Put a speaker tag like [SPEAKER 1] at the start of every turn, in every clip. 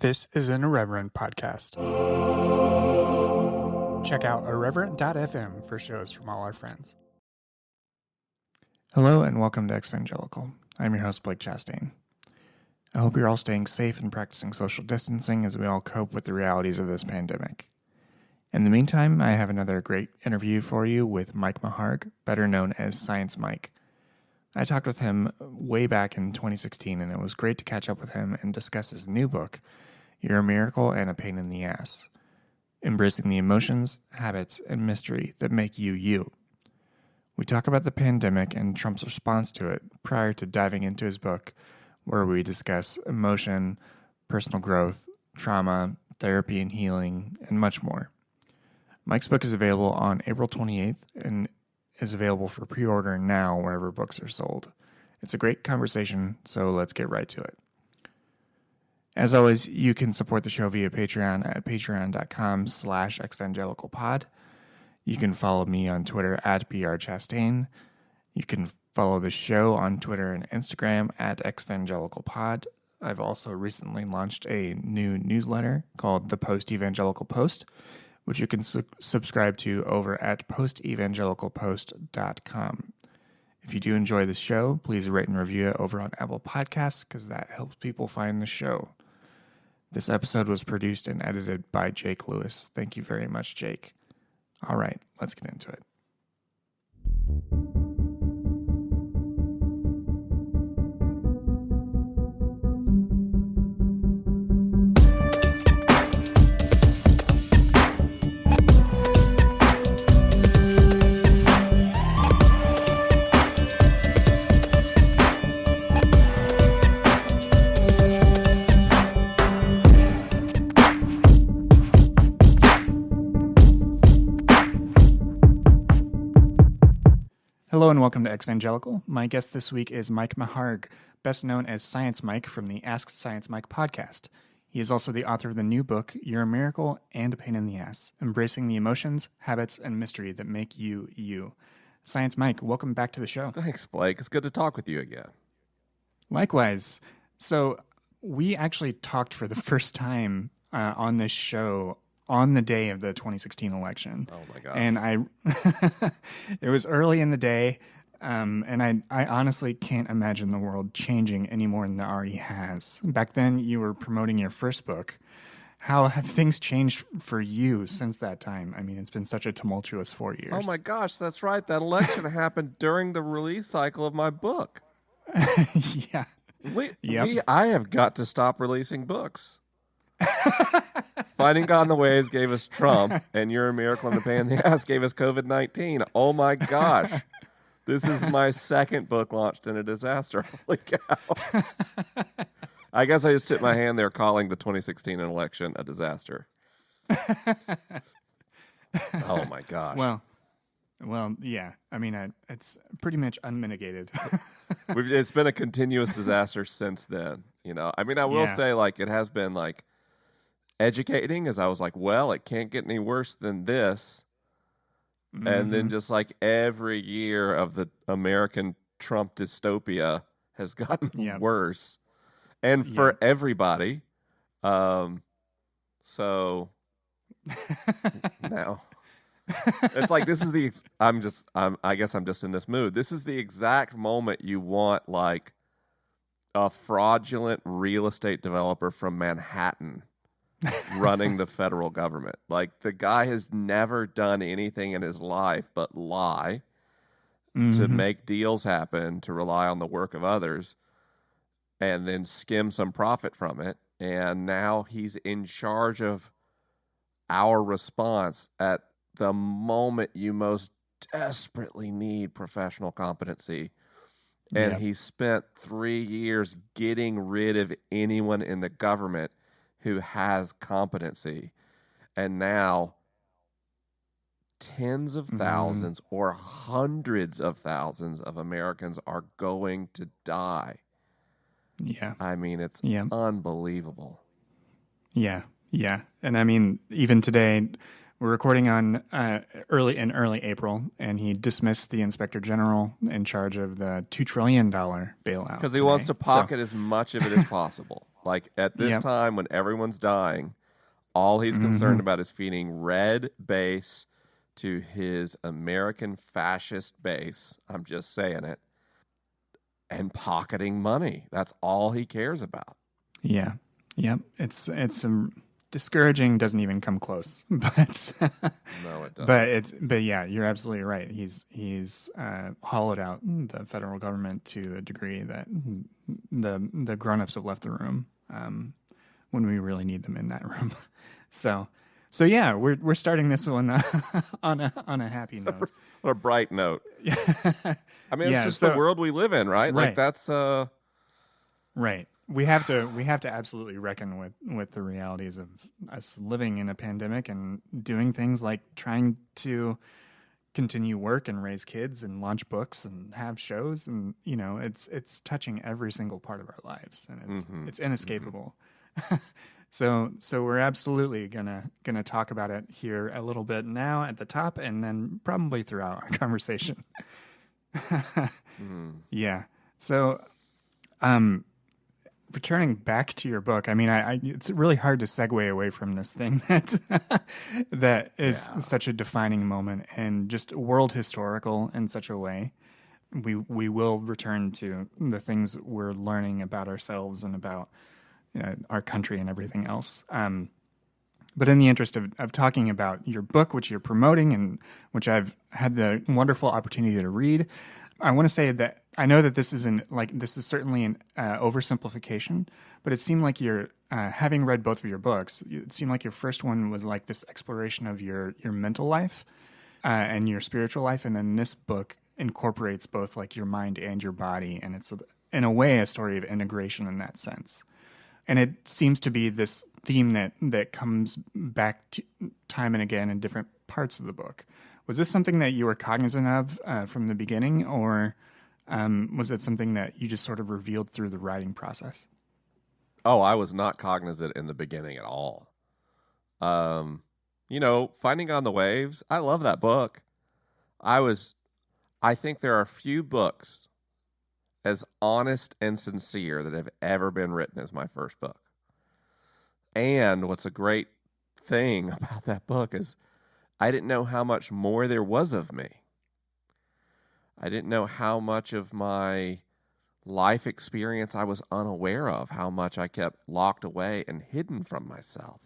[SPEAKER 1] This is an Irreverent podcast. Check out irreverent.fm for shows from all our friends. Hello and welcome to Exvangelical. I'm your host, Blake Chastain. I hope you're all staying safe and practicing social distancing as we all cope with the realities of this pandemic. In the meantime, I have another great interview for you with Mike Maharg, better known as Science Mike. I talked with him way back in 2016, and it was great to catch up with him and discuss his new book, You're a Miracle and a Pain in the Ass, embracing the emotions, habits, and mystery that make you you. We talk about the pandemic and Trump's response to it prior to diving into his book, where we discuss emotion, personal growth, trauma, therapy and healing, and much more. Mike's book is available on April 28th and is available for pre-order now wherever books are sold. It's a great conversation, so let's get right to it. As always, you can support the show via Patreon at patreon.com/exvangelicalpod. You can follow me on Twitter at brchastain. You can follow the show on Twitter and Instagram at exvangelicalpod. I've also recently launched a new newsletter called The Post-Evangelical Post, which you can subscribe to over at postevangelicalpost.com. If you do enjoy the show, please rate and review it over on Apple Podcasts because that helps people find the show. This episode was produced and edited by Jake Lewis. Thank you very much, Jake. All right, let's get into it. Hello and welcome to Exvangelical. My guest this week is Mike Maharg, best known as Science Mike from the Ask Science Mike podcast. He is also the author of the new book, You're a Miracle and a Pain in the Ass, embracing the emotions, habits, and mystery that make you, you. Science Mike, welcome back to the show.
[SPEAKER 2] Thanks, Blake. It's good to talk with you again.
[SPEAKER 1] Likewise. So we actually talked for the first time on this show on the day of the 2016 election.
[SPEAKER 2] Oh my God.
[SPEAKER 1] And it was early in the day, and I honestly can't imagine the world changing any more than it already has. Back then, you were promoting your first book. How have things changed for you since that time? I mean, it's been such a tumultuous 4 years.
[SPEAKER 2] Oh my gosh, that's right. That election happened during the release cycle of my book.
[SPEAKER 1] Yeah.
[SPEAKER 2] I have got to stop releasing books. Finding God in the Waves gave us Trump, and You're a Miracle and a Pain in the Ass gave us COVID-19. Oh my gosh. This is my second book launched in a disaster. Holy cow. I guess I just tipped my hand there calling the 2016 election a disaster. Oh my gosh.
[SPEAKER 1] Well, yeah. I mean, it's pretty much unmitigated.
[SPEAKER 2] It's been a continuous disaster since then. You know, I mean, I will say, like, it has been like educating, as I was like, well, it can't get any worse than this. Mm-hmm. And then just like every year of the American Trump dystopia has gotten worse, and for everybody. So now it's like, this is I guess I'm just in this mood. This is the exact moment you want like a fraudulent real estate developer from Manhattan running the federal government. Like, the guy has never done anything in his life but lie to make deals happen, to rely on the work of others, and then skim some profit from it. And now he's in charge of our response at the moment you most desperately need professional competency. And he spent 3 years getting rid of anyone in the government who has competency. And now tens of thousands or hundreds of thousands of Americans are going to die.
[SPEAKER 1] Yeah.
[SPEAKER 2] I mean, it's unbelievable.
[SPEAKER 1] Yeah. Yeah. And I mean, even today, we're recording on early April, and he dismissed the Inspector General in charge of the $2 trillion bailout.
[SPEAKER 2] Because he wants to pocket as much of it as possible. Like at this
[SPEAKER 1] Yep.
[SPEAKER 2] time when everyone's dying, all he's concerned about is feeding red base to his American fascist base. I'm just saying it. And pocketing money. That's all he cares about.
[SPEAKER 1] Yeah. Yep. It's discouraging. Doesn't even come close. But
[SPEAKER 2] No, it doesn't.
[SPEAKER 1] but yeah, you're absolutely right. He's hollowed out the federal government to a degree that the grown-ups have left the room when we really need them in that room. So yeah, we're starting this one on a happy note.
[SPEAKER 2] What a bright note. I mean, it's
[SPEAKER 1] Yeah,
[SPEAKER 2] just
[SPEAKER 1] so-
[SPEAKER 2] the world we live in, right? Like
[SPEAKER 1] Right.
[SPEAKER 2] that's
[SPEAKER 1] Right. We have to absolutely reckon with the realities of us living in a pandemic and doing things like trying to continue work and raise kids and launch books and have shows, and it's touching every single part of our lives, and it's inescapable. So we're absolutely gonna talk about it here a little bit now at the top, and then probably throughout our conversation. Yeah. So, returning back to your book, I mean, it's really hard to segue away from this thing that is such a defining moment and just world historical in such a way. We will return to the things we're learning about ourselves and about our country and everything else. But in the interest of talking about your book, which you're promoting and which I've had the wonderful opportunity to read, I want to say that I know that this is certainly an oversimplification, but it seemed like you're having read both of your books. It seemed like your first one was like this exploration of your mental life and your spiritual life, and then this book incorporates both like your mind and your body, and it's in a way a story of integration in that sense. And it seems to be this theme that comes back to time and again in different parts of the book. Was this something that you were cognizant of from the beginning, or was it something that you just sort of revealed through the writing process?
[SPEAKER 2] Oh, I was not cognizant in the beginning at all. Finding on the Waves, I love that book. I think there are few books as honest and sincere that have ever been written as my first book. And what's a great thing about that book is I didn't know how much more there was of me. I didn't know how much of my life experience I was unaware of, how much I kept locked away and hidden from myself.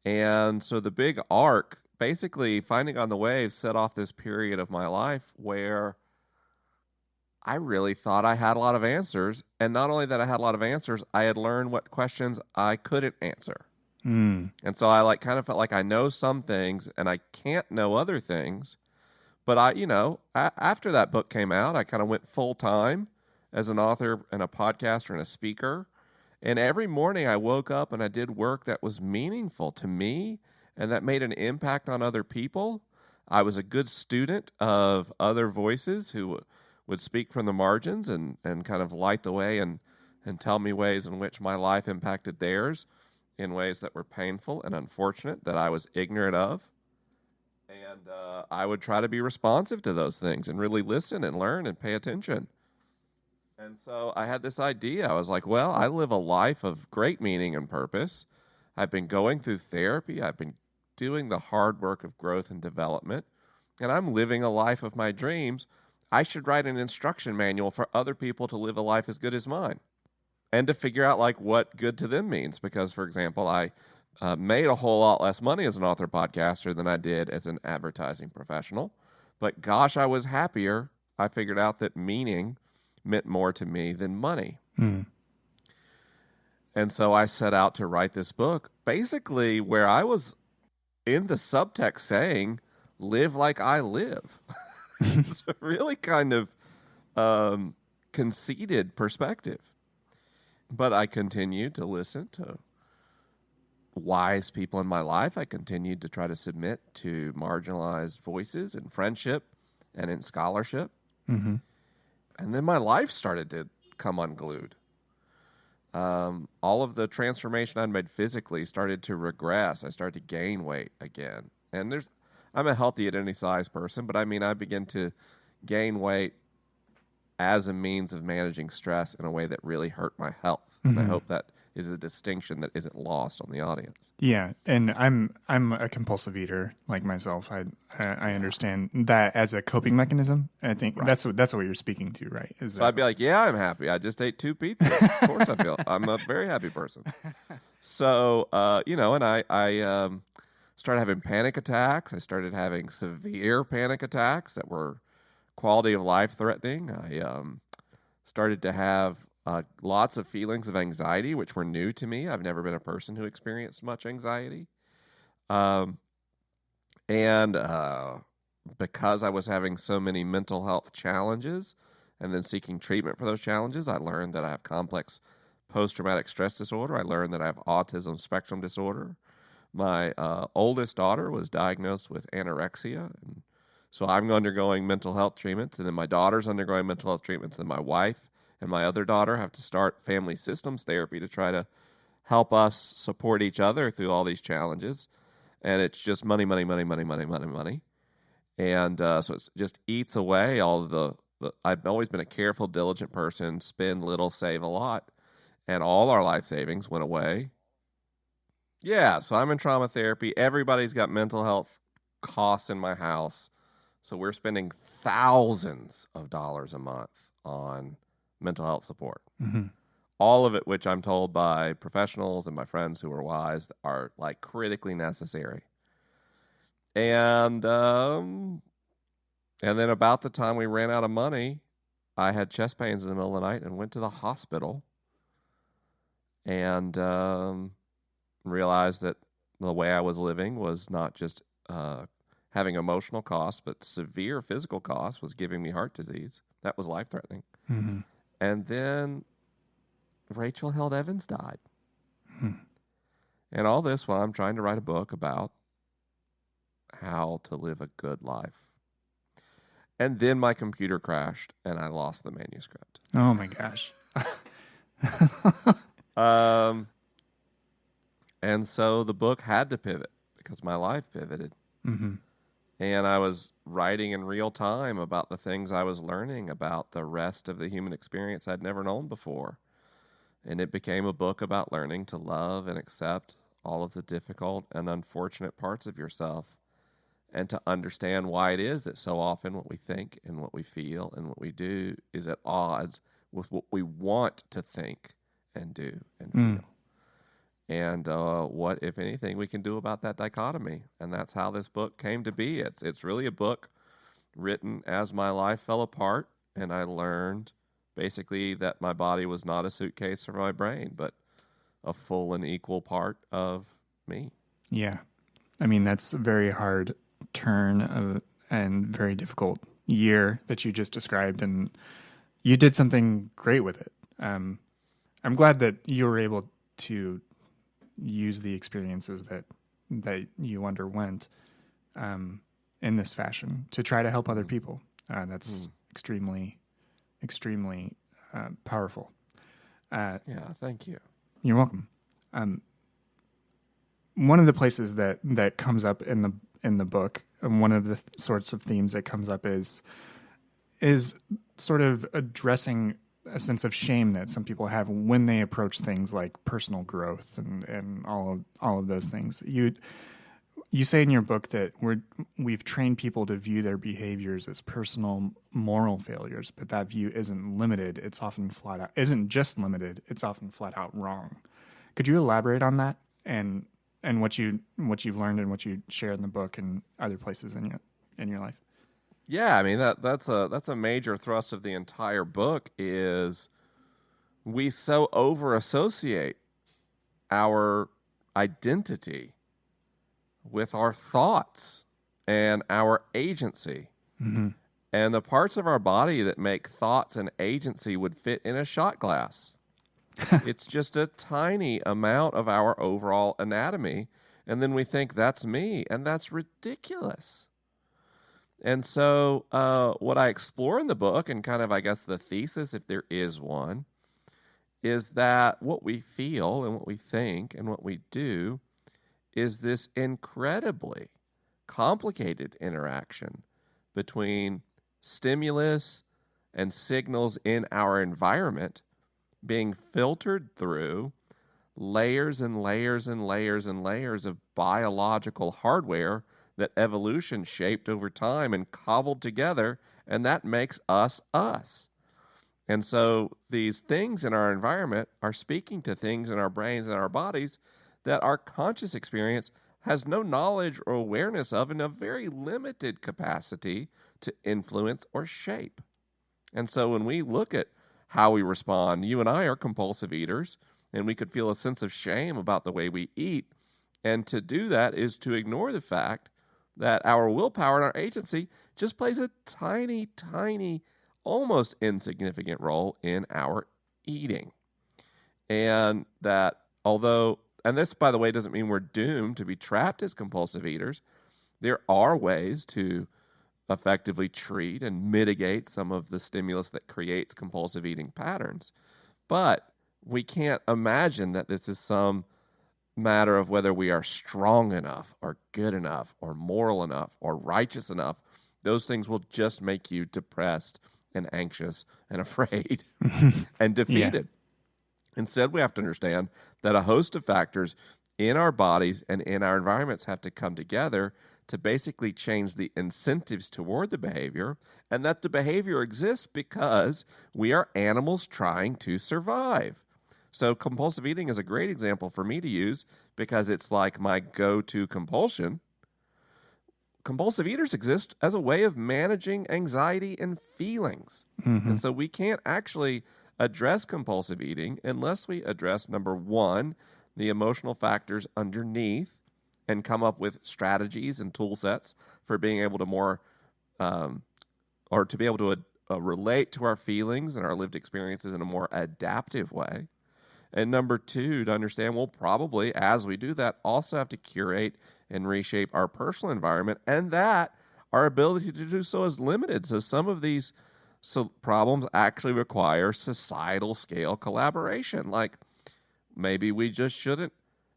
[SPEAKER 2] And so the big arc, basically Finding on the Waves, set off this period of my life where I really thought I had a lot of answers. And not only that I had a lot of answers, I had learned what questions I couldn't answer. And so I kind of felt like I know some things and I can't know other things. But after that book came out, I kind of went full time as an author and a podcaster and a speaker. And every morning I woke up and I did work that was meaningful to me and that made an impact on other people. I was a good student of other voices who would speak from the margins and kind of light the way and tell me ways in which my life impacted theirs in ways that were painful and unfortunate that I was ignorant of. And I would try to be responsive to those things and really listen and learn and pay attention. And so I had this idea. I was like, well, I live a life of great meaning and purpose. I've been going through therapy. I've been doing the hard work of growth and development. And I'm living a life of my dreams. I should write an instruction manual for other people to live a life as good as mine and to figure out what good to them means. Because, for example, I made a whole lot less money as an author podcaster than I did as an advertising professional. But gosh, I was happier. I figured out that meaning meant more to me than money. And so I set out to write this book, basically where I was in the subtext saying, live like I live. It's a really kind of conceited perspective. But I continued to listen to wise people in my life. I continued to try to submit to marginalized voices in friendship and in scholarship. And then my life started to come unglued. All of the transformation I'd made physically started to regress. I started to gain weight again. And I'm a healthy at any size person, but I mean, I began to gain weight as a means of managing stress in a way that really hurt my health. And I hope that is a distinction that isn't lost on the audience.
[SPEAKER 1] Yeah, and I'm a compulsive eater like myself. I understand that as a coping mechanism. I think that's what you're speaking to, right? Is
[SPEAKER 2] So I'd be like, yeah, I'm happy. I just ate 2 pizzas. Of course I'm a very happy person. So, and I started having panic attacks. I started having severe panic attacks that were quality of life threatening. I started to have lots of feelings of anxiety, which were new to me. I've never been a person who experienced much anxiety. And because I was having so many mental health challenges and then seeking treatment for those challenges, I learned that I have complex post-traumatic stress disorder. I learned that I have autism spectrum disorder. My oldest daughter was diagnosed with anorexia, and so I'm undergoing mental health treatments, and then my daughter's undergoing mental health treatments, and my wife and my other daughter have to start family systems therapy to try to help us support each other through all these challenges. And it's just money, money, money, money, money, money, money. And so it just eats away all of the. I've always been a careful, diligent person, spend little, save a lot. And all our life savings went away. Yeah, so I'm in trauma therapy. Everybody's got mental health costs in my house. So we're spending thousands of dollars a month on mental health support.
[SPEAKER 1] Mm-hmm.
[SPEAKER 2] All of it, which I'm told by professionals and my friends who are wise, are like critically necessary. And then about the time we ran out of money, I had chest pains in the middle of the night and went to the hospital and realized that the way I was living was not just having emotional costs, but severe physical costs, was giving me heart disease. That was life-threatening.
[SPEAKER 1] Mm-hmm.
[SPEAKER 2] And then Rachel Held Evans died.
[SPEAKER 1] Mm-hmm.
[SPEAKER 2] And all this while I'm trying to write a book about how to live a good life. And then my computer crashed and I lost the manuscript.
[SPEAKER 1] Oh my gosh.
[SPEAKER 2] And so the book had to pivot because my life pivoted.
[SPEAKER 1] Mm-hmm.
[SPEAKER 2] And I was writing in real time about the things I was learning about the rest of the human experience I'd never known before. And it became a book about learning to love and accept all of the difficult and unfortunate parts of yourself, and to understand why it is that so often what we think and what we feel and what we do is at odds with what we want to think and do and feel. And what, if anything, we can do about that dichotomy. And that's how this book came to be. It's really a book written as my life fell apart, and I learned basically that my body was not a suitcase for my brain, but a full and equal part of me.
[SPEAKER 1] Yeah. I mean, that's a very hard turn and very difficult year that you just described, and you did something great with it. I'm glad that you were able to use the experiences that you underwent in this fashion to try to help other people. That's extremely, extremely powerful.
[SPEAKER 2] Yeah, thank you.
[SPEAKER 1] You're welcome. One of the places that comes up in the book, and one of the sorts of themes that comes up is sort of addressing a sense of shame that some people have when they approach things like personal growth and all of those things. You say in your book that we've trained people to view their behaviors as personal moral failures, but that view isn't limited. It's often isn't just limited. It's often flat out wrong. Could you elaborate on that and what you've learned and what you share in the book and other places in your life?
[SPEAKER 2] Yeah, I mean that's a major thrust of the entire book is we so over associate our identity with our thoughts and our agency.
[SPEAKER 1] Mm-hmm.
[SPEAKER 2] And the parts of our body that make thoughts and agency would fit in a shot glass. It's just a tiny amount of our overall anatomy. And then we think that's me, and that's ridiculous. And so what I explore in the book, and kind of, I guess, the thesis, if there is one, is that what we feel and what we think and what we do is this incredibly complicated interaction between stimulus and signals in our environment being filtered through layers and layers and layers and layers of biological hardware that evolution shaped over time and cobbled together, and that makes us us. And so these things in our environment are speaking to things in our brains and our bodies that our conscious experience has no knowledge or awareness of in a very limited capacity to influence or shape. And so when we look at how we respond, you and I are compulsive eaters, and we could feel a sense of shame about the way we eat. And to do that is to ignore the fact that our willpower and our agency just plays a tiny, tiny, almost insignificant role in our eating. And that although, and this, by the way, doesn't mean we're doomed to be trapped as compulsive eaters, there are ways to effectively treat and mitigate some of the stimulus that creates compulsive eating patterns. But we can't imagine that this is some matter of whether we are strong enough or good enough or moral enough or righteous enough. Those things will just make you depressed and anxious and afraid and defeated. Yeah. Instead, we have to understand that a host of factors in our bodies and in our environments have to come together to basically change the incentives toward the behavior, and that the behavior exists because we are animals trying to survive. So compulsive eating is a great example for me to use because it's like my go-to compulsion. Compulsive eaters exist as a way of managing anxiety and feelings. Mm-hmm. And so we can't actually address compulsive eating unless we address, number one, the emotional factors underneath and come up with strategies and tool sets for being able to more, or to be able to relate to our feelings and our lived experiences in a more adaptive way. And number two, to understand we'll probably, as we do that, also have to curate and reshape our personal environment, and that our ability to do so is limited. So some of these problems actually require societal scale collaboration. Like maybe we just shouldn't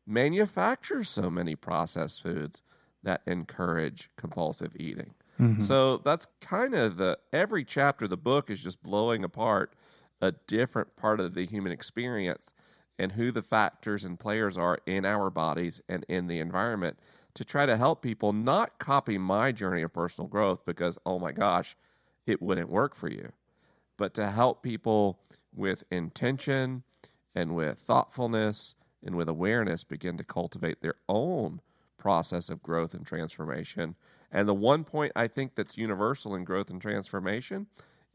[SPEAKER 2] manufacture so many processed foods that encourage compulsive eating. Mm-hmm. So that's kind of every chapter of the book is just blowing apart a different part of the human experience and who the factors and players are in our bodies and in the environment to try to help people not copy my journey of personal growth because, oh my gosh, it wouldn't work for you, but to help people with intention and with thoughtfulness and with awareness begin to cultivate their own process of growth and transformation. And the one point I think that's universal in growth and transformation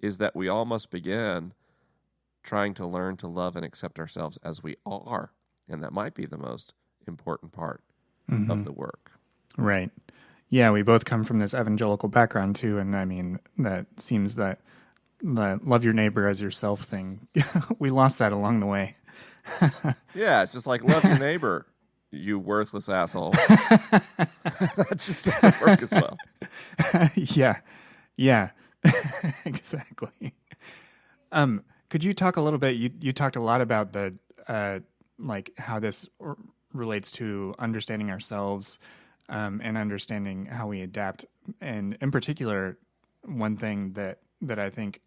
[SPEAKER 2] is that we all must begin trying to learn to love and accept ourselves as we are. And that might be the most important part of the work.
[SPEAKER 1] Right. Yeah, we both come from this evangelical background too. And I mean, that seems that the love your neighbor as yourself thing, we lost that along the way.
[SPEAKER 2] Yeah, it's just like love your neighbor, you worthless asshole. That just doesn't work as well.
[SPEAKER 1] Yeah, exactly. Could you talk a little bit? You talked a lot about the like how this relates to understanding ourselves and understanding how we adapt. And in particular, one thing that I think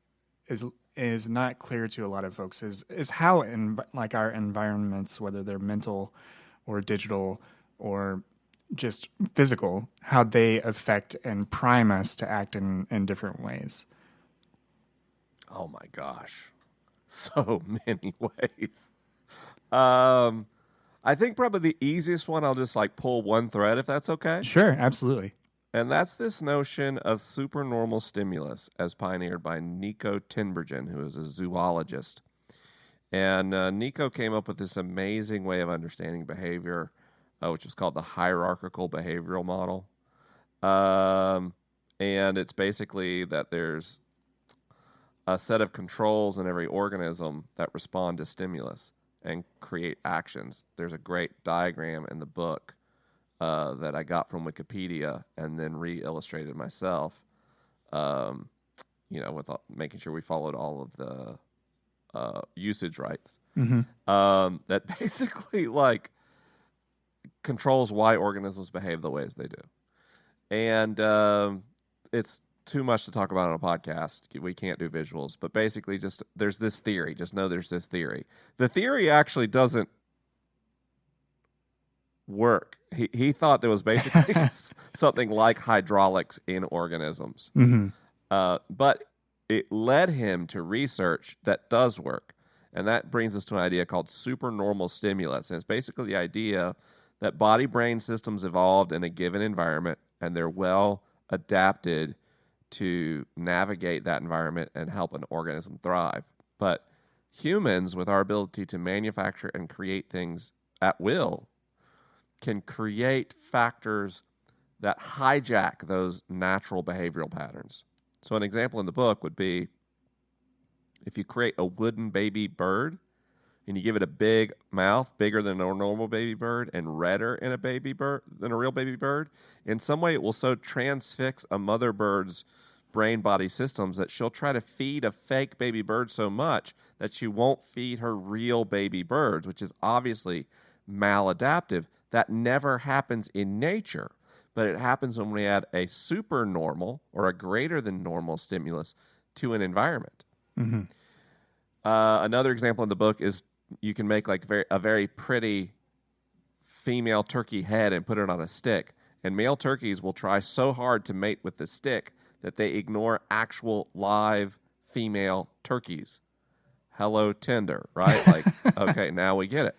[SPEAKER 1] is not clear to a lot of folks is how like our environments, whether they're mental or digital or just physical, how they affect and prime us to act in different ways.
[SPEAKER 2] Oh my gosh. So many ways. I think probably the easiest one, I'll just like pull one thread if that's okay.
[SPEAKER 1] Sure, absolutely.
[SPEAKER 2] And that's this notion of supernormal stimulus as pioneered by Nico Tinbergen, who is a zoologist. And Nico came up with this amazing way of understanding behavior, which is called the hierarchical behavioral model. And it's basically that there's a set of controls in every organism that respond to stimulus and create actions. There's a great diagram in the book that I got from Wikipedia and then re-illustrated myself, with making sure we followed all of the usage rights. Mm-hmm. That basically like controls why organisms behave the ways they do. And it's too much to talk about on a podcast. We can't do visuals, but basically just there's this theory. Just know there's this theory. The theory actually doesn't work. He thought there was basically something like hydraulics in organisms.
[SPEAKER 1] Mm-hmm.
[SPEAKER 2] But it led him to research that does work. And that brings us to an idea called supernormal stimulus. And it's basically the idea that body-brain systems evolved in a given environment, and they're well adapted to navigate that environment and help an organism thrive. But humans, with our ability to manufacture and create things at will, can create factors that hijack those natural behavioral patterns. So an example in the book would be if you create a wooden baby bird and you give it a big mouth, bigger than a normal baby bird and redder in a baby bird than a real baby bird, in some way it will so transfix a mother bird's brain body systems that she'll try to feed a fake baby bird so much that she won't feed her real baby birds, which is obviously maladaptive. That never happens in nature, but it happens when we add a supernormal or a greater than normal stimulus to an environment.
[SPEAKER 1] Mm-hmm.
[SPEAKER 2] Another example in the book is you can make like a very pretty female turkey head and put it on a stick. And male turkeys will try so hard to mate with the stick that they ignore actual live female turkeys. Hello, Tinder, right? Like, okay, now we get it.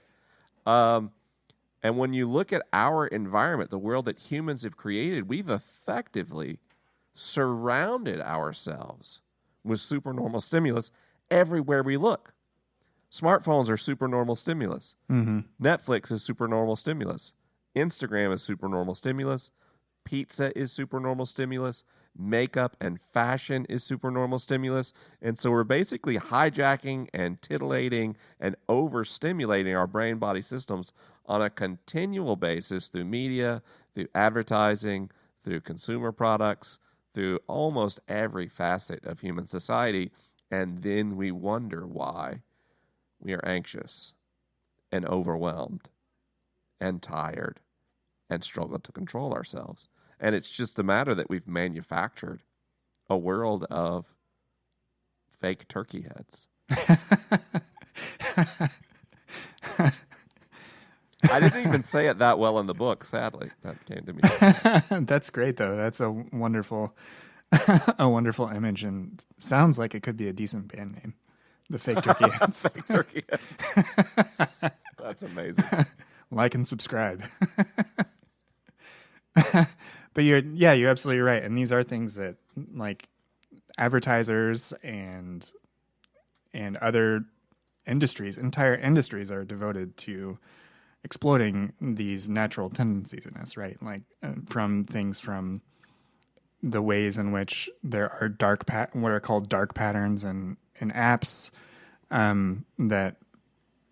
[SPEAKER 2] And when you look at our environment, the world that humans have created, we've effectively surrounded ourselves with supernormal stimulus everywhere we look. Smartphones are supernormal stimulus.
[SPEAKER 1] Mm-hmm.
[SPEAKER 2] Netflix is supernormal stimulus. Instagram is supernormal stimulus. Pizza is supernormal stimulus. Makeup and fashion is supernormal stimulus. And so we're basically hijacking and titillating and overstimulating our brain body systems on a continual basis through media, through advertising, through consumer products, through almost every facet of human society. And then we wonder why we are anxious and overwhelmed and tired and struggle to control ourselves. And it's just a matter that we've manufactured a world of fake turkey heads. I didn't even say it that well in the book, sadly. That came to me.
[SPEAKER 1] That's great, though. That's a wonderful image, and sounds like it could be a decent band name. The Fake Turkey Heads.
[SPEAKER 2] Fake turkey heads. That's amazing.
[SPEAKER 1] Like and subscribe. But you're absolutely right. And these are things that like advertisers and other industries, entire industries are devoted to exploiting these natural tendencies in us, right? Like from the ways in which there are what are called dark patterns in apps that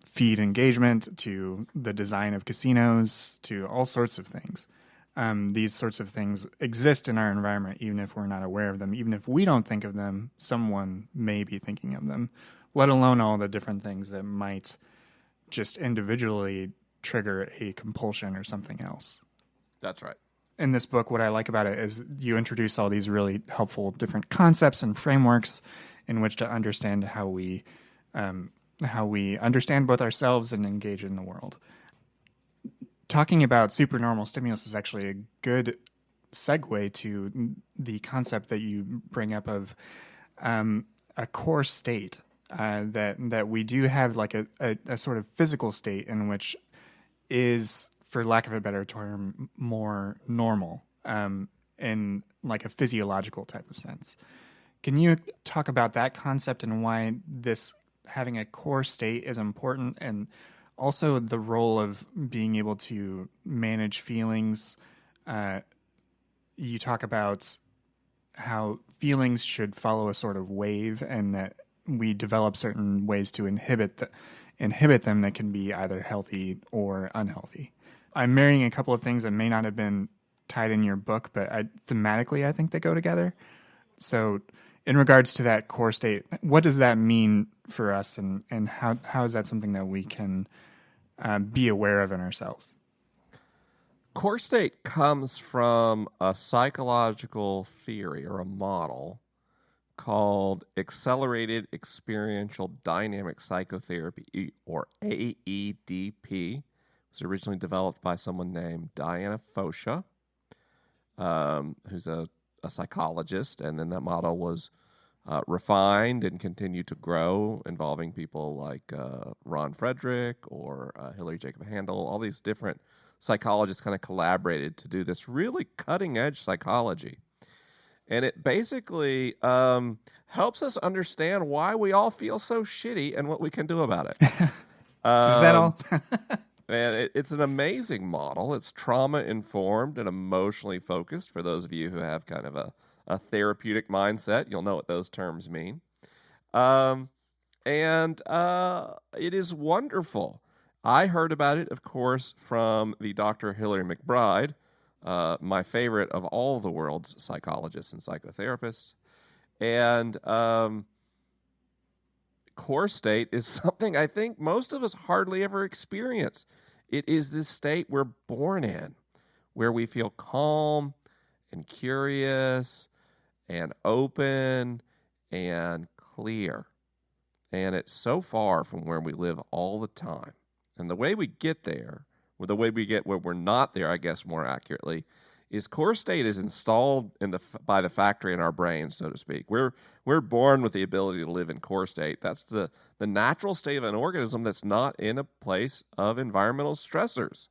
[SPEAKER 1] feed engagement, to the design of casinos, to all sorts of things. These sorts of things exist in our environment, even if we're not aware of them. Even if we don't think of them, someone may be thinking of them, let alone all the different things that might just individually trigger a compulsion or something else.
[SPEAKER 2] That's right.
[SPEAKER 1] In this book, what I like about it is you introduce all these really helpful different concepts and frameworks in which to understand how we understand both ourselves and engage in the world. Talking about supernormal stimulus is actually a good segue to the concept that you bring up of a core state, that we do have, like a sort of physical state in which is, for lack of a better term, more normal, in like a physiological type of sense. Can you talk about that concept and why this having a core state is important, and also the role of being able to manage feelings? You talk about how feelings should follow a sort of wave, and that we develop certain ways to inhibit them that can be either healthy or unhealthy. I'm marrying a couple of things that may not have been tied in your book, but thematically I think they go together. So in regards to that core state, what does that mean for us, and how is that something that we can be aware of in ourselves?
[SPEAKER 2] Core state comes from a psychological theory or a model called Accelerated Experiential Dynamic Psychotherapy, or AEDP. It was originally developed by someone named Diana Fosha, who's a psychologist, and then that model was refined and continued to grow, involving people like Ron Frederick or Hilary Jacob Handel. All these different psychologists kind of collaborated to do this really cutting-edge psychology. And it basically helps us understand why we all feel so shitty and what we can do about it.
[SPEAKER 1] Is that all?
[SPEAKER 2] And it's an amazing model. It's trauma-informed and emotionally focused. For those of you who have kind of a therapeutic mindset, you'll know what those terms mean. And it is wonderful. I heard about it, of course, from the Dr. Hilary McBride, my favorite of all the world's psychologists and psychotherapists. And core state is something I think most of us hardly ever experience. It is this state we're born in, where we feel calm and curious and open and clear. And it's so far from where we live all the time. And the way we get there, or the way we get where we're not there, I guess more accurately, is core state is installed by the factory in our brains, so to speak. We're born with the ability to live in core state. That's the natural state of an organism that's not in a place of environmental stressors.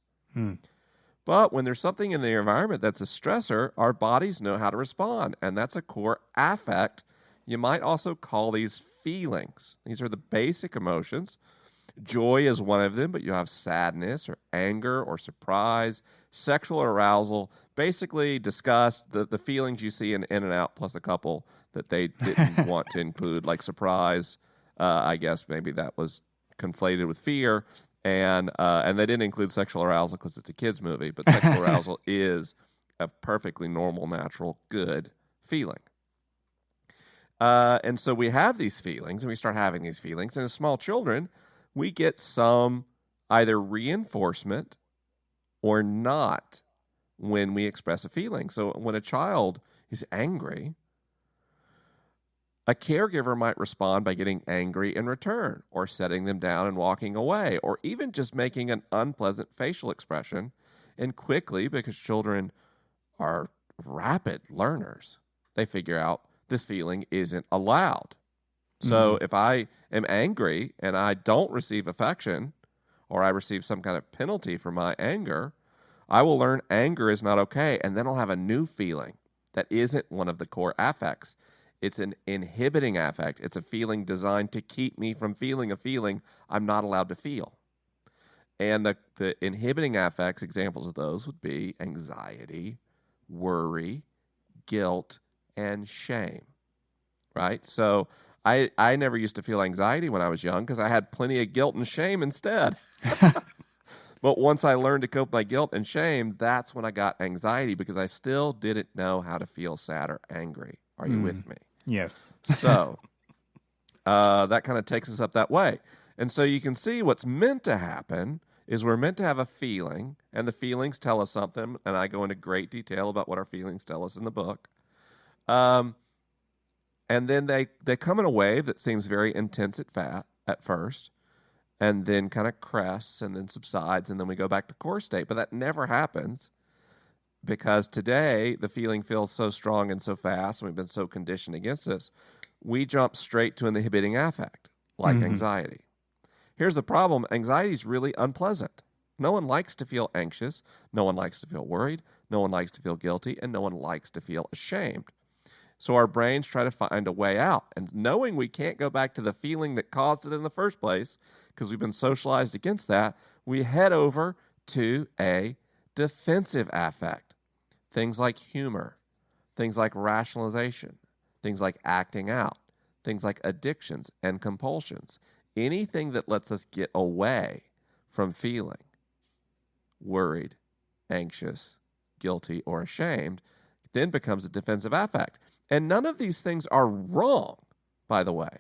[SPEAKER 2] But when there's something in the environment that's a stressor, our bodies know how to respond, and that's a core affect. You might also call these feelings. These are the basic emotions. Joy is one of them, but you have sadness or anger or surprise, sexual arousal, basically disgust, the feelings you see in In-N-Out, plus a couple that they didn't want to include, like surprise. I guess maybe that was conflated with fear, and they didn't include sexual arousal because it's a kid's movie, but sexual arousal is a perfectly normal, natural, good feeling. And so we have these feelings, and we start having these feelings, and as small children, we get some either reinforcement or not when we express a feeling. So when a child is angry, a caregiver might respond by getting angry in return, or setting them down and walking away, or even just making an unpleasant facial expression. And quickly, because children are rapid learners, they figure out this feeling isn't allowed. So if I am angry and I don't receive affection, or I receive some kind of penalty for my anger, I will learn anger is not okay, and then I'll have a new feeling that isn't one of the core affects. It's an inhibiting affect. It's a feeling designed to keep me from feeling a feeling I'm not allowed to feel. And the inhibiting affects, examples of those would be anxiety, worry, guilt, and shame, right? So I never used to feel anxiety when I was young because I had plenty of guilt and shame instead. But once I learned to cope with my guilt and shame, that's when I got anxiety, because I still didn't know how to feel sad or angry. Are you with me?
[SPEAKER 1] Yes.
[SPEAKER 2] So that kind of takes us up that way. And so you can see what's meant to happen is we're meant to have a feeling, and the feelings tell us something, and I go into great detail about what our feelings tell us in the book. And then they come in a wave that seems very intense at first, and then kind of crests and then subsides, and then we go back to core state. But that never happens, because today the feeling feels so strong and so fast, and we've been so conditioned against this, we jump straight to an inhibiting affect, like anxiety. Here's the problem. Anxiety is really unpleasant. No one likes to feel anxious. No one likes to feel worried. No one likes to feel guilty, and no one likes to feel ashamed. So our brains try to find a way out. And knowing we can't go back to the feeling that caused it in the first place, because we've been socialized against that, we head over to a defensive affect. Things like humor, things like rationalization, things like acting out, things like addictions and compulsions. Anything that lets us get away from feeling worried, anxious, guilty, or ashamed then becomes a defensive affect. And none of these things are wrong, by the way.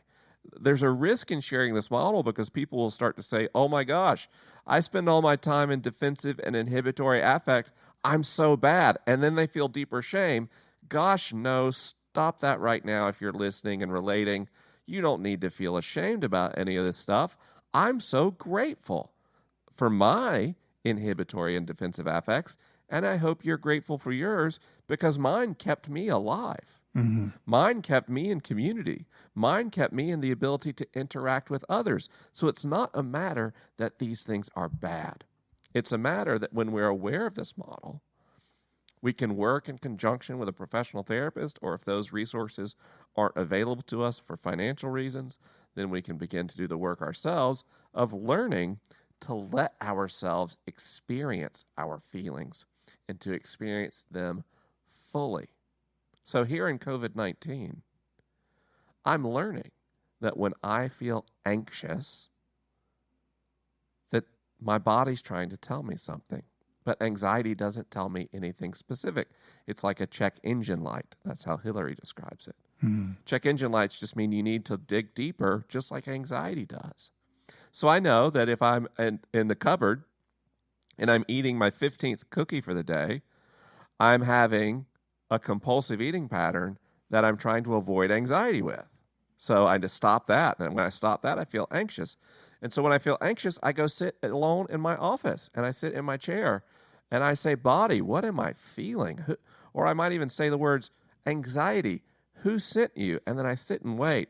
[SPEAKER 2] There's a risk in sharing this model, because people will start to say, oh my gosh, I spend all my time in defensive and inhibitory affect. I'm so bad. And then they feel deeper shame. Gosh, no, stop that right now if you're listening and relating. You don't need to feel ashamed about any of this stuff. I'm so grateful for my inhibitory and defensive affects, and I hope you're grateful for yours because mine kept me alive.
[SPEAKER 1] Mm-hmm.
[SPEAKER 2] Mine kept me in community. Mine kept me in the ability to interact with others. So it's not a matter that these things are bad. It's a matter that when we're aware of this model, we can work in conjunction with a professional therapist, or if those resources aren't available to us for financial reasons, then we can begin to do the work ourselves of learning to let ourselves experience our feelings and to experience them fully. So here in COVID-19, I'm learning that when I feel anxious, that my body's trying to tell me something. But anxiety doesn't tell me anything specific. It's like a check engine light. That's how Hillary describes it.
[SPEAKER 1] Mm-hmm.
[SPEAKER 2] Check engine lights just mean you need to dig deeper, just like anxiety does. So I know that if I'm in the cupboard and I'm eating my 15th cookie for the day, I'm having a compulsive eating pattern that I'm trying to avoid anxiety with. So I just stop that. And when I stop that, I feel anxious. And so when I feel anxious, I go sit alone in my office and I sit in my chair and I say, body, what am I feeling? Or I might even say the words, anxiety, who sent you? And then I sit and wait.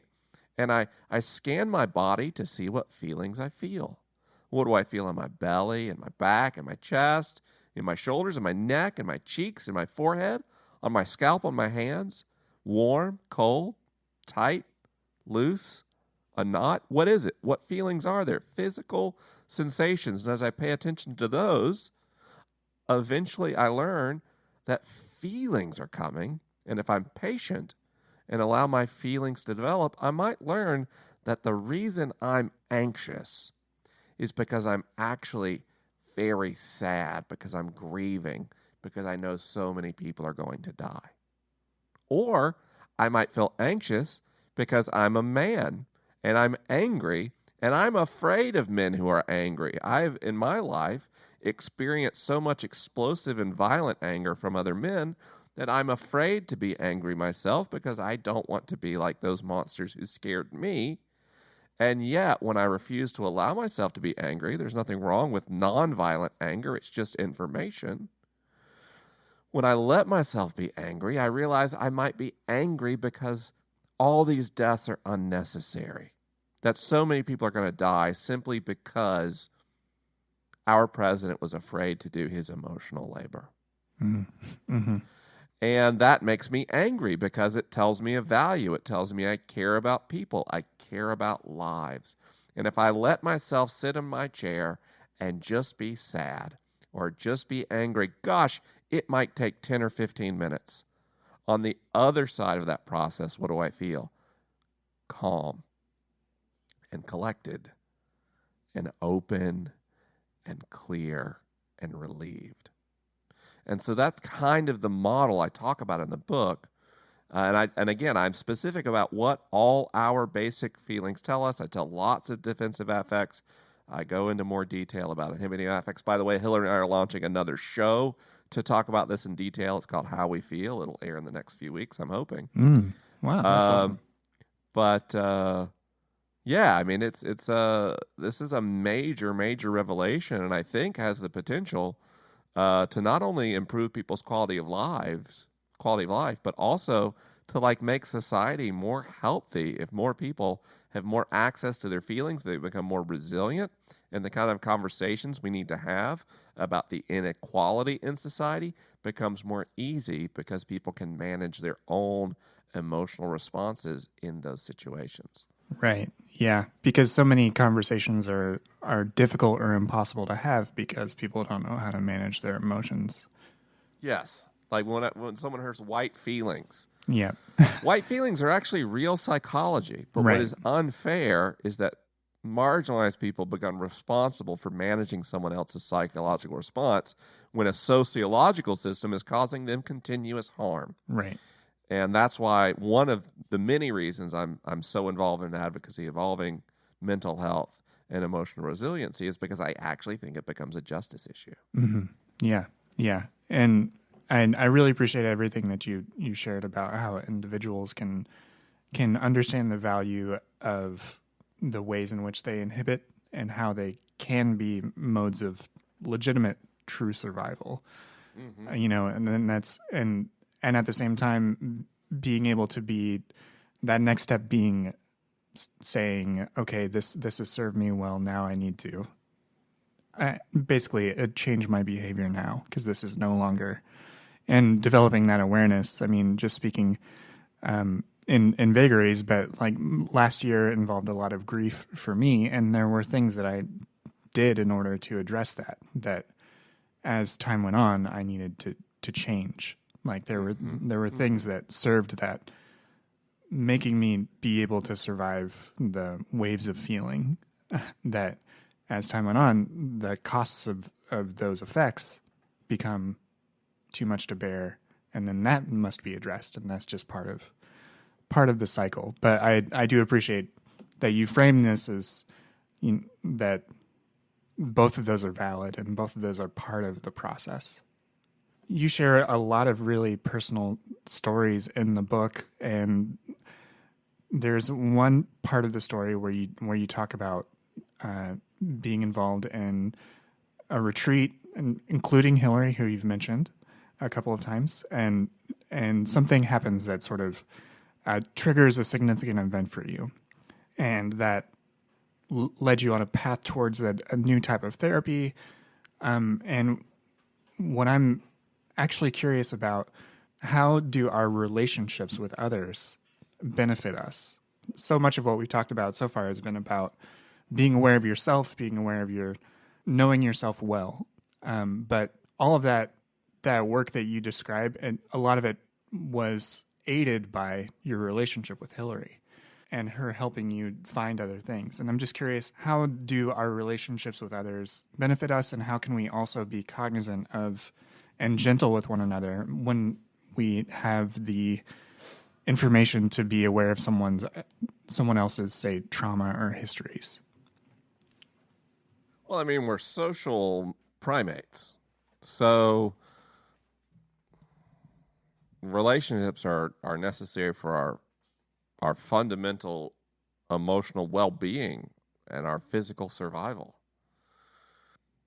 [SPEAKER 2] And I scan my body to see what feelings I feel. What do I feel in my belly, in my back, in my chest, in my shoulders, in my neck, in my cheeks, in my forehead, on my scalp, on my hands? Warm, cold, tight, loose, a knot? What is it? What feelings are there? Physical sensations. And as I pay attention to those, eventually I learn that feelings are coming. And if I'm patient and allow my feelings to develop, I might learn that the reason I'm anxious is because I'm actually very sad, because I'm grieving, because I know so many people are going to die. Or I might feel anxious because I'm a man and I'm angry and I'm afraid of men who are angry. I've, in my life, experienced so much explosive and violent anger from other men that I'm afraid to be angry myself because I don't want to be like those monsters who scared me. And yet, when I refuse to allow myself to be angry, there's nothing wrong with nonviolent anger. It's just information. When I let myself be angry, I realize I might be angry because all these deaths are unnecessary. That so many people are going to die simply because our president was afraid to do his emotional labor.
[SPEAKER 1] Mm-hmm.
[SPEAKER 2] And that makes me angry because it tells me a value. It tells me I care about people. I care about lives. And if I let myself sit in my chair and just be sad or just be angry, gosh, it might take 10 or 15 minutes. On the other side of that process, what do I feel? Calm and collected and open and clear and relieved. And so that's kind of the model I talk about in the book. And again, I'm specific about what all our basic feelings tell us. I tell lots of defensive affects. I go into more detail about inhibiting affects. By the way, Hillary and I are launching another show to talk about this in detail. It's called How We Feel. It'll air in the next few weeks, I'm hoping.
[SPEAKER 1] Wow, that's awesome.
[SPEAKER 2] But yeah, I mean, this is a major revelation, and I think has the potential to not only improve people's quality of life, but also to like make society more healthy. If more people have more access to their feelings, they become more resilient, and the kind of conversations we need to have about the inequality in society becomes more easy because people can manage their own emotional responses in those situations.
[SPEAKER 1] Right. Yeah. Because so many conversations are difficult or impossible to have because people don't know how to manage their emotions.
[SPEAKER 2] Yes. Like when someone hears white feelings.
[SPEAKER 1] Yeah.
[SPEAKER 2] White feelings are actually real psychology. But
[SPEAKER 1] Right.
[SPEAKER 2] what is unfair is that marginalized people become responsible for managing someone else's psychological response when a sociological system is causing them continuous harm.
[SPEAKER 1] Right.
[SPEAKER 2] And that's why one of the many reasons I'm so involved in advocacy involving mental health and emotional resiliency is because I actually think it becomes a justice issue.
[SPEAKER 1] Mm-hmm. Yeah, yeah, and I really appreciate everything that you shared about how individuals can understand the value of the ways in which they inhibit and how they can be modes of legitimate true survival. You know, and then that's and at the same time being able to be that next step being saying, okay, this has served me well. Now I need to basically change my behavior now because this is no longer. And developing that awareness. I mean, just speaking in vagaries, but like last year involved a lot of grief for me, and there were things that I did in order to address that. That as time went on, I needed to change. Like there were things that served that, making me be able to survive the waves of feeling that as time went on, the costs of those effects become too much to bear, and then that must be addressed, and that's just part of the cycle. But I do appreciate that you frame this as that both of those are valid and both of those are part of the process. You share a lot of really personal stories in the book, and there's one part of the story where you talk about being involved in a retreat, including Hillary, who you've mentioned a couple of times, and something happens that sort of triggers a significant event for you, and that led you on a path towards a new type of therapy. And what I'm actually curious about, how do our relationships with others benefit us? So much of what we've talked about so far has been about being aware of yourself, being aware of knowing yourself well. But all of that work that you describe, and a lot of it was aided by your relationship with Hillary and her helping you find other things. And I'm just curious, how do our relationships with others benefit us, and how can we also be cognizant of and gentle with one another when we have the information to be aware of someone else's, say, trauma or histories?
[SPEAKER 2] Well, I mean, we're social primates. So relationships are necessary for our fundamental emotional well-being and our physical survival.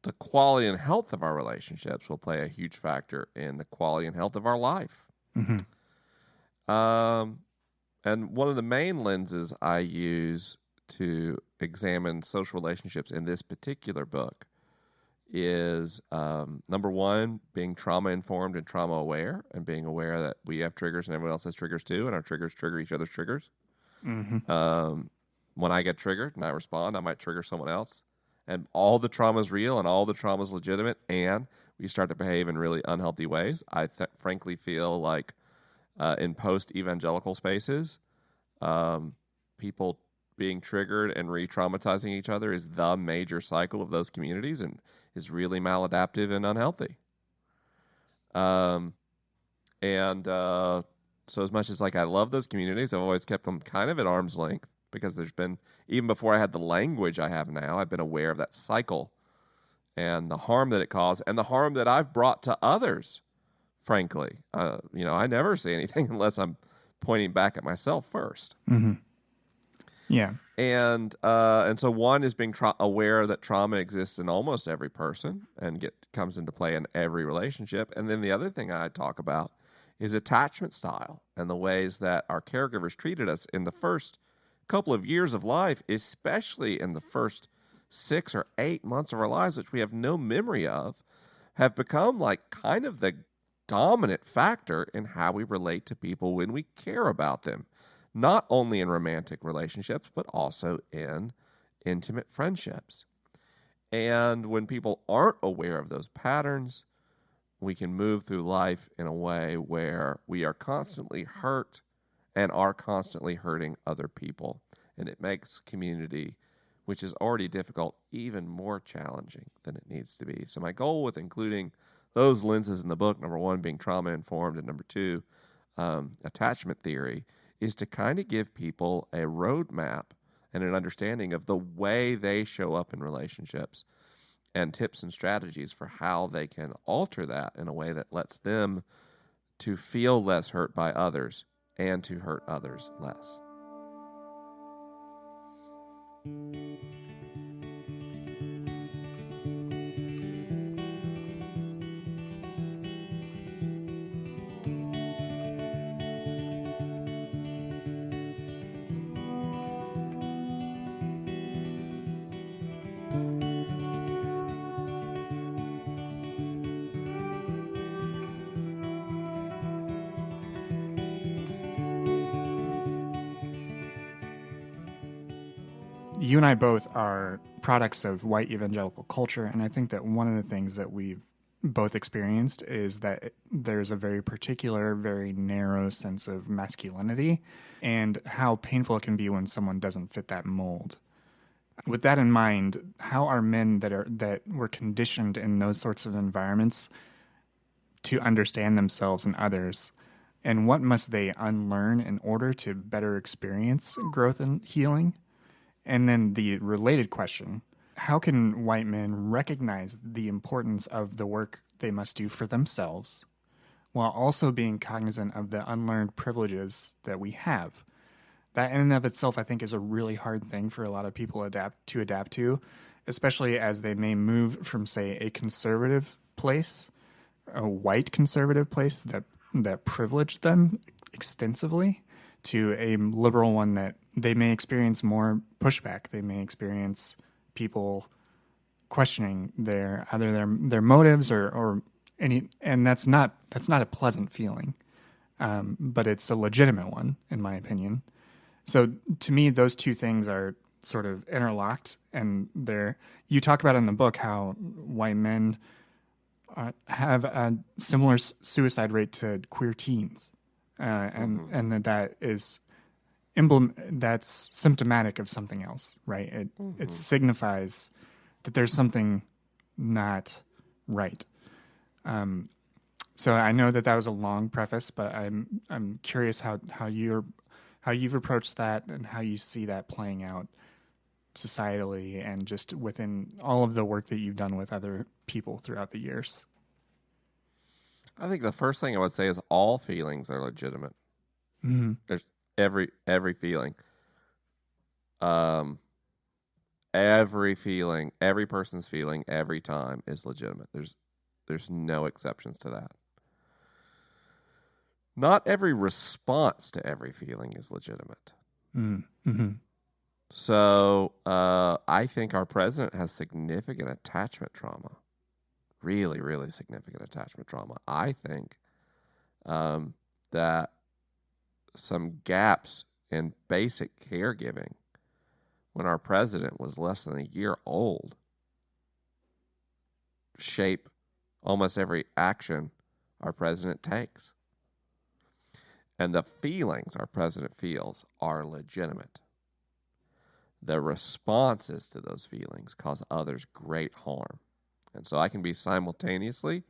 [SPEAKER 2] The quality and health of our relationships will play a huge factor in the quality and health of our life.
[SPEAKER 1] Mm-hmm.
[SPEAKER 2] And one of the main lenses I use to examine social relationships in this particular book is, number one, being trauma-informed and trauma-aware, and being aware that we have triggers and everyone else has triggers too, and our triggers trigger each other's triggers.
[SPEAKER 1] Mm-hmm.
[SPEAKER 2] When I get triggered and I respond, I might trigger someone else. And all the trauma is real and all the trauma is legitimate, and we start to behave in really unhealthy ways. I frankly feel like in post-evangelical spaces, people being triggered and re-traumatizing ech other is the major cycle of those communities and is really maladaptive and unhealthy. So as much as like I love those communities, I've always kept them kind of at arm's length, because there's been, even before I had the language I have now, I've been aware of that cycle and the harm that it caused and the harm that I've brought to others, frankly. I never say anything unless I'm pointing back at myself first.
[SPEAKER 1] Mm-hmm. Yeah.
[SPEAKER 2] And so one is being aware that trauma exists in almost every person and comes into play in every relationship. And then the other thing I talk about is attachment style and the ways that our caregivers treated us in the first couple of years of life, especially in the first 6 or 8 months of our lives, which we have no memory of, have become like kind of the dominant factor in how we relate to people when we care about them. Not only in romantic relationships, but also in intimate friendships. And when people aren't aware of those patterns, we can move through life in a way where we are constantly hurt and are constantly hurting other people. And it makes community, which is already difficult, even more challenging than it needs to be. So my goal with including those lenses in the book, number one, being trauma-informed, and number two, attachment theory, is to kind of give people a roadmap and an understanding of the way they show up in relationships and tips and strategies for how they can alter that in a way that lets them to feel less hurt by others and to hurt others less.
[SPEAKER 1] You and I both are products of white evangelical culture, and I think that one of the things that we've both experienced is that there's a very particular, very narrow sense of masculinity and how painful it can be when someone doesn't fit that mold. With that in mind, how are men that were conditioned in those sorts of environments to understand themselves and others, and what must they unlearn in order to better experience growth and healing? And then the related question, how can white men recognize the importance of the work they must do for themselves while also being cognizant of the unlearned privileges that we have? That in and of itself, I think, is a really hard thing for a lot of people to adapt to, especially as they may move from, say, a conservative place, a white conservative place that privileged them extensively, to a liberal one that they may experience more pushback. They may experience people questioning either their motives or any, and that's not a pleasant feeling, but it's a legitimate one in my opinion. So to me, those two things are sort of interlocked, and you talk about in the book how white men have a similar suicide rate to queer teens. And that is that's symptomatic of something else, right? It signifies that there's something not right. So I know that was a long preface, but I'm curious how you've approached that and how you see that playing out societally and just within all of the work that you've done with other people throughout the years.
[SPEAKER 2] I think the first thing I would say is all feelings are legitimate.
[SPEAKER 1] Mm-hmm.
[SPEAKER 2] There's every feeling. Every feeling, every person's feeling every time is legitimate. There's no exceptions to that. Not every response to every feeling is legitimate.
[SPEAKER 1] Mm-hmm.
[SPEAKER 2] So I think our president has significant attachment trauma. Really, really significant attachment trauma. I think that some gaps in basic caregiving when our president was less than a year old shape almost every action our president takes. And the feelings our president feels are legitimate. The responses to those feelings cause others great harm. And so I can be simultaneously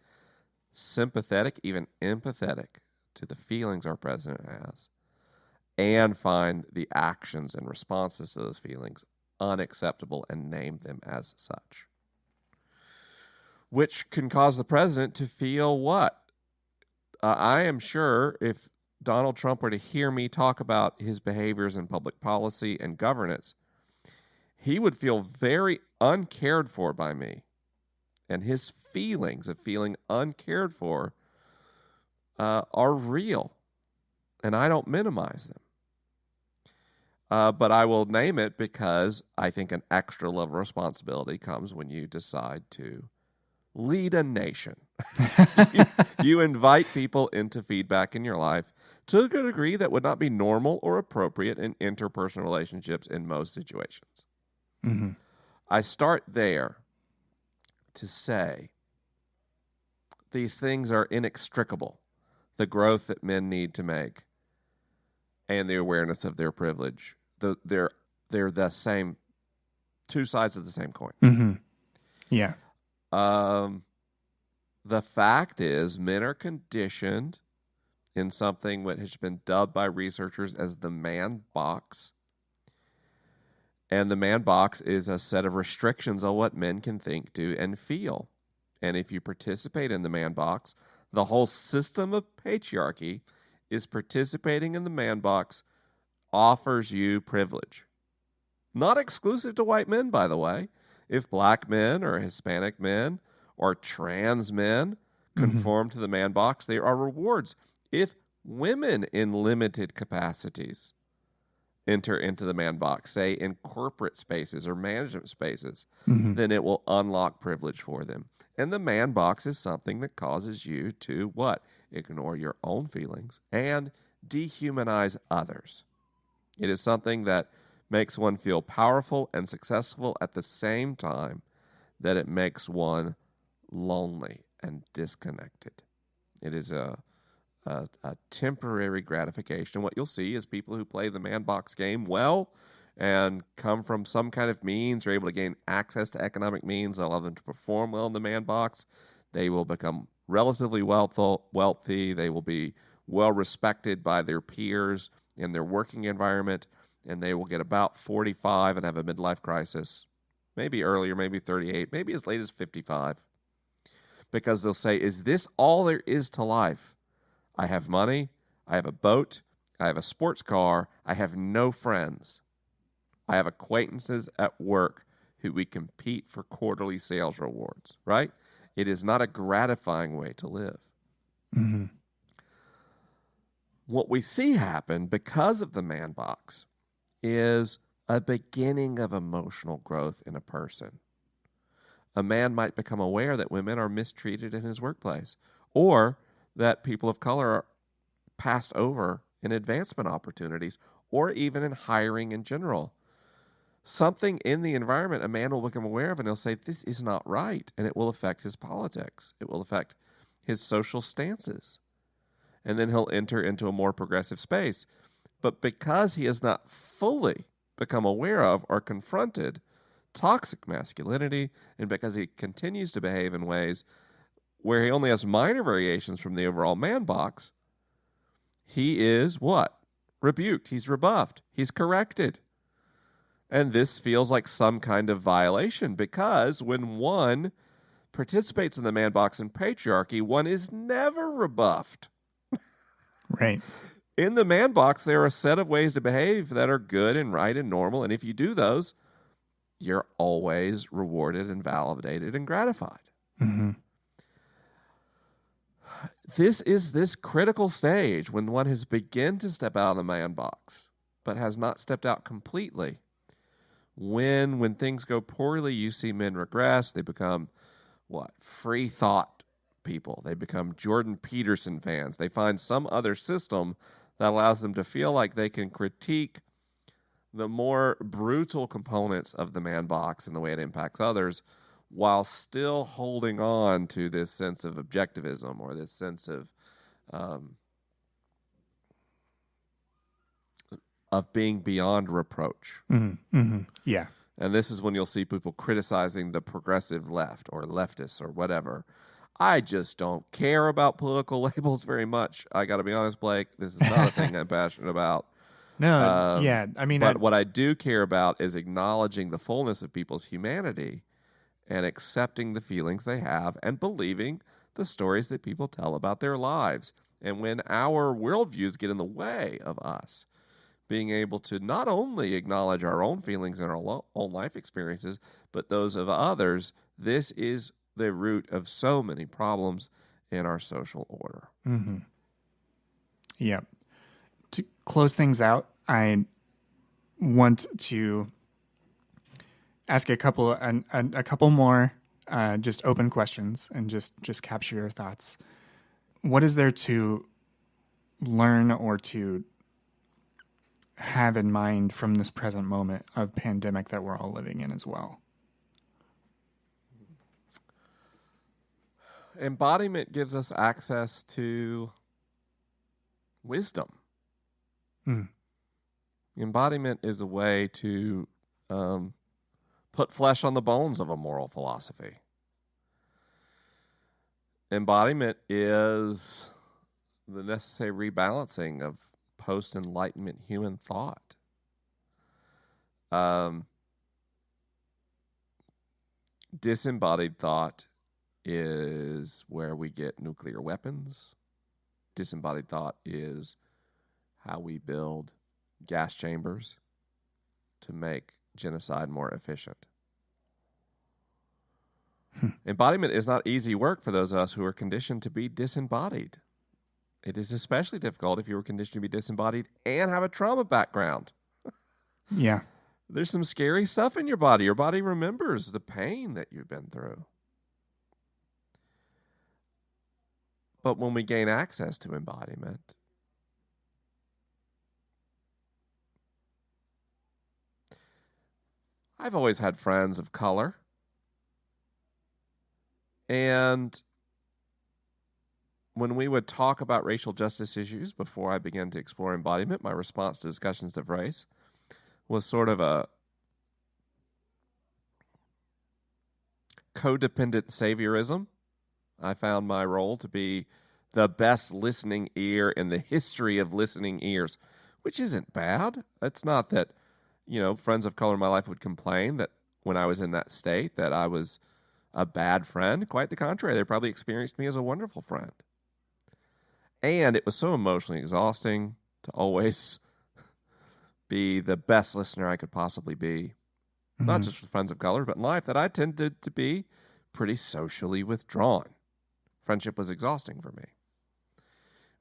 [SPEAKER 2] sympathetic, even empathetic to the feelings our president has, and find the actions and responses to those feelings unacceptable and name them as such. Which can cause the president to feel what? I am sure if Donald Trump were to hear me talk about his behaviors in public policy and governance, he would feel very uncared for by me. And his feelings of feeling uncared for are real, and I don't minimize them. But I will name it because I think an extra level of responsibility comes when you decide to lead a nation. You invite people into feedback in your life to a degree that would not be normal or appropriate in interpersonal relationships in most situations.
[SPEAKER 1] Mm-hmm.
[SPEAKER 2] I start there to say these things are inextricable. The growth that men need to make and the awareness of their privilege, they're the same, two sides of the same coin.
[SPEAKER 1] Mm-hmm. Yeah.
[SPEAKER 2] The fact is, men are conditioned in something that has been dubbed by researchers as the man box. And the man box is a set of restrictions on what men can think, do, and feel. And if you participate in the man box, the whole system of patriarchy is participating in the man box offers you privilege. Not exclusive to white men, by the way. If black men or Hispanic men or trans men conform to the man box, there are rewards. If women in limited capacities enter into the man box, say in corporate spaces or management spaces, then it will unlock privilege for them. And the man box is something that causes you to what? Ignore your own feelings and dehumanize others. It is something that makes one feel powerful and successful at the same time that it makes one lonely and disconnected. It is a temporary gratification. What you'll see is people who play the man box game well and come from some kind of means, are able to gain access to economic means that allow them to perform well in the man box. They will become relatively wealthy. They will be well respected by their peers in their working environment, and they will get about 45 and have a midlife crisis, maybe earlier, maybe 38, maybe as late as 55, because they'll say, is this all there is to life? I have money, I have a boat, I have a sports car, I have no friends. I have acquaintances at work who we compete for quarterly sales rewards, right? It is not a gratifying way to live.
[SPEAKER 1] Mm-hmm.
[SPEAKER 2] What we see happen because of the man box is a beginning of emotional growth in a person. A man might become aware that women are mistreated in his workplace, or that people of color are passed over in advancement opportunities, or even in hiring in general. Something in the environment a man will become aware of, and he'll say, this is not right, and it will affect his politics. It will affect his social stances. And then he'll enter into a more progressive space. But because he has not fully become aware of or confronted toxic masculinity, and because he continues to behave in ways where he only has minor variations from the overall man box, he is what? Rebuked. He's rebuffed. He's corrected. And this feels like some kind of violation, because when one participates in the man box in patriarchy, one is never rebuffed.
[SPEAKER 1] Right.
[SPEAKER 2] In the man box, there are a set of ways to behave that are good and right and normal. And if you do those, you're always rewarded and validated and gratified.
[SPEAKER 1] Mm-hmm.
[SPEAKER 2] This is this critical stage when one has begun to step out of the man box, but has not stepped out completely. When things go poorly, you see men regress. They become what? Free thought people. They become Jordan Peterson fans. They find some other system that allows them to feel like they can critique the more brutal components of the man box and the way it impacts others, while still holding on to this sense of objectivism or this sense of being beyond reproach.
[SPEAKER 1] Mm-hmm. Mm-hmm. Yeah.
[SPEAKER 2] And this is when you'll see people criticizing the progressive left or leftists or whatever. I just don't care about political labels very much. I got to be honest, Blake. This is not a thing I'm passionate about.
[SPEAKER 1] No, yeah. I mean,
[SPEAKER 2] but what I do care about is acknowledging the fullness of people's humanity and accepting the feelings they have and believing the stories that people tell about their lives. And when our worldviews get in the way of us being able to not only acknowledge our own feelings and our own life experiences, but those of others, this is the root of so many problems in our social order.
[SPEAKER 1] Mm-hmm. Yeah. To close things out, I want to ask a couple more just open questions and just capture your thoughts. What is there to learn or to have in mind from this present moment of pandemic that we're all living in as well?
[SPEAKER 2] Embodiment gives us access to wisdom.
[SPEAKER 1] Mm.
[SPEAKER 2] Embodiment is a way to put flesh on the bones of a moral philosophy. Embodiment is the necessary rebalancing of post-Enlightenment human thought. Disembodied thought is where we get nuclear weapons. Disembodied thought is how we build gas chambers to make genocide more efficient. Embodiment is not easy work for those of us who are conditioned to be disembodied. It is especially difficult if you were conditioned to be disembodied and have a trauma background.
[SPEAKER 1] Yeah.
[SPEAKER 2] There's some scary stuff in your body. Your body remembers the pain that you've been through. But when we gain access to embodiment, I've always had friends of color. And when we would talk about racial justice issues before I began to explore embodiment, my response to discussions of race was sort of a codependent saviorism. I found my role to be the best listening ear in the history of listening ears, which isn't bad. It's not that, friends of color in my life would complain that when I was in that state that I was a bad friend. Quite the contrary. They probably experienced me as a wonderful friend. And it was so emotionally exhausting to always be the best listener I could possibly be, not just with friends of color, but in life, that I tended to be pretty socially withdrawn. Friendship was exhausting for me.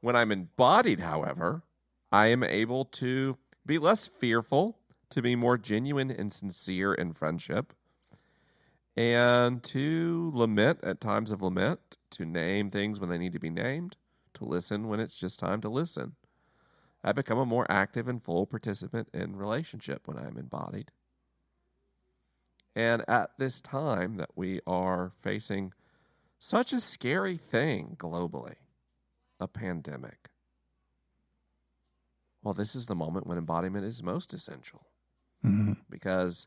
[SPEAKER 2] When I'm embodied, however, I am able to be less fearful, to be more genuine and sincere in friendship, and to lament at times of lament, to name things when they need to be named, to listen when it's just time to listen. I become a more active and full participant in relationship when I'm embodied. And at this time that we are facing such a scary thing globally, a pandemic, well, this is the moment when embodiment is most essential. Because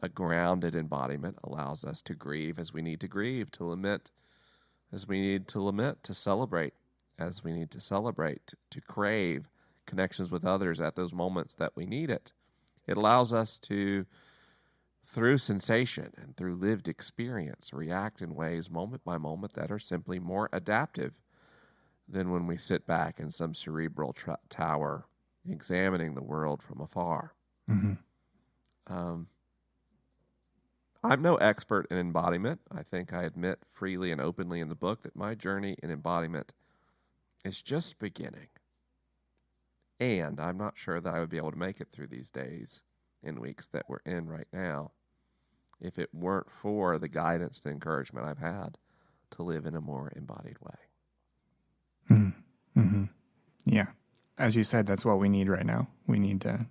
[SPEAKER 2] a grounded embodiment allows us to grieve as we need to grieve, to lament as we need to lament, to celebrate as we need to celebrate, to crave connections with others at those moments that we need it. It allows us to, through sensation and through lived experience, react in ways moment by moment that are simply more adaptive than when we sit back in some cerebral tower examining the world from afar. I'm no expert in embodiment. I think I admit freely and openly in the book that my journey in embodiment is just beginning. And I'm not sure that I would be able to make it through these days and weeks that we're in right now if it weren't for the guidance and encouragement I've had to live in a more embodied way.
[SPEAKER 1] Yeah. As you said, that's what we need right now. We need to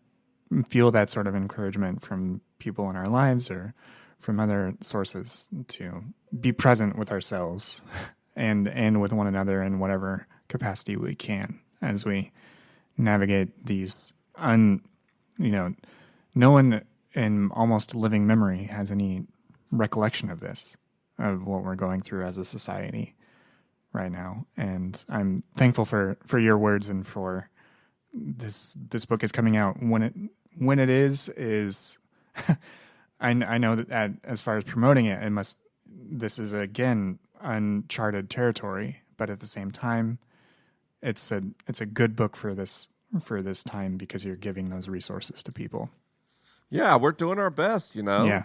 [SPEAKER 1] feel that sort of encouragement from people in our lives or from other sources to be present with ourselves and with one another in whatever capacity we can as we navigate these no one in almost living memory has any recollection of this, of what we're going through as a society right now. And I'm thankful for your words and for this book is coming out when it is I know that as far as promoting it, this is again uncharted territory, but at the same time, it's a good book for this time because you're giving those resources to people.
[SPEAKER 2] Yeah, we're doing our best,
[SPEAKER 1] Yeah.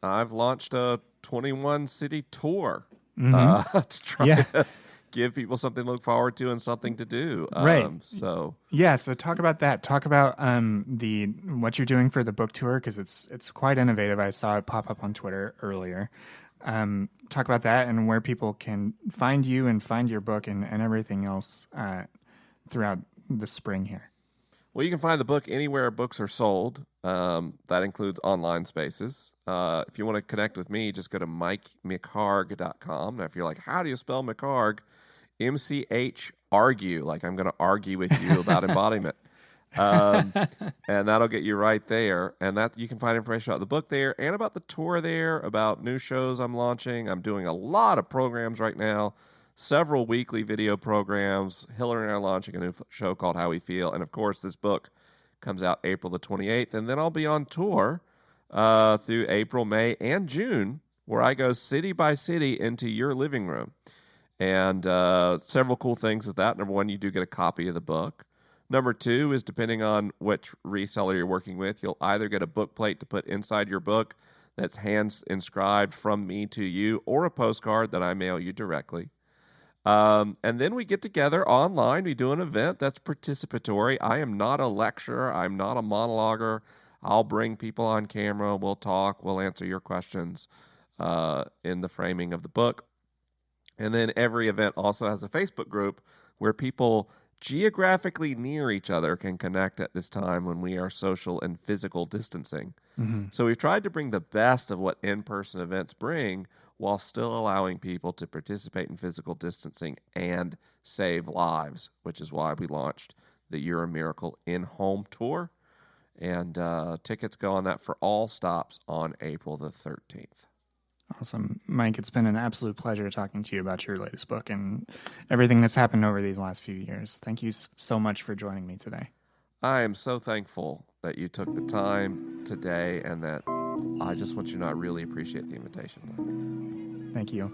[SPEAKER 2] I've launched a 21 city tour to try to give people something to look forward to and something to do.
[SPEAKER 1] Right.
[SPEAKER 2] So
[SPEAKER 1] talk about that. Talk about what you're doing for the book tour, because it's quite innovative. I saw it pop up on Twitter earlier. Talk about that and where people can find you and find your book and everything else throughout the spring here.
[SPEAKER 2] Well, you can find the book anywhere books are sold. That includes online spaces. If you want to connect with me, just go to MikeMcHargue.com. Now, if you're like, how do you spell McHargue? M-C-H-argue, like I'm going to argue with you about embodiment. And that'll get you right there. And that you can find information about the book there and about the tour there, about new shows I'm launching. I'm doing a lot of programs right now, several weekly video programs. Hillary and I are launching a new show called How We Feel. And, of course, this book comes out April the 28th. And then I'll be on tour through April, May, and June where I go city by city into your living room. And several cool things is that. Number one, you do get a copy of the book. Number two is, depending on which reseller you're working with, you'll either get a book plate to put inside your book that's hand inscribed from me to you, or a postcard that I mail you directly. And then we get together online. We do an event that's participatory. I am not a lecturer. I'm not a monologuer. I'll bring people on camera. We'll talk. We'll answer your questions in the framing of the book. And then every event also has a Facebook group where people geographically near each other can connect at this time when we are social and physical distancing.
[SPEAKER 1] Mm-hmm.
[SPEAKER 2] So we've tried to bring the best of what in-person events bring while still allowing people to participate in physical distancing and save lives, which is why we launched the You're a Miracle in-home tour. And tickets go on that for all stops on April the 13th.
[SPEAKER 1] Awesome. Mike, it's been an absolute pleasure talking to you about your latest book and everything that's happened over these last few years. Thank you so much for joining me today.
[SPEAKER 2] I am so thankful that you took the time today, and that I just want you to know I really appreciate the invitation.
[SPEAKER 1] Thank you.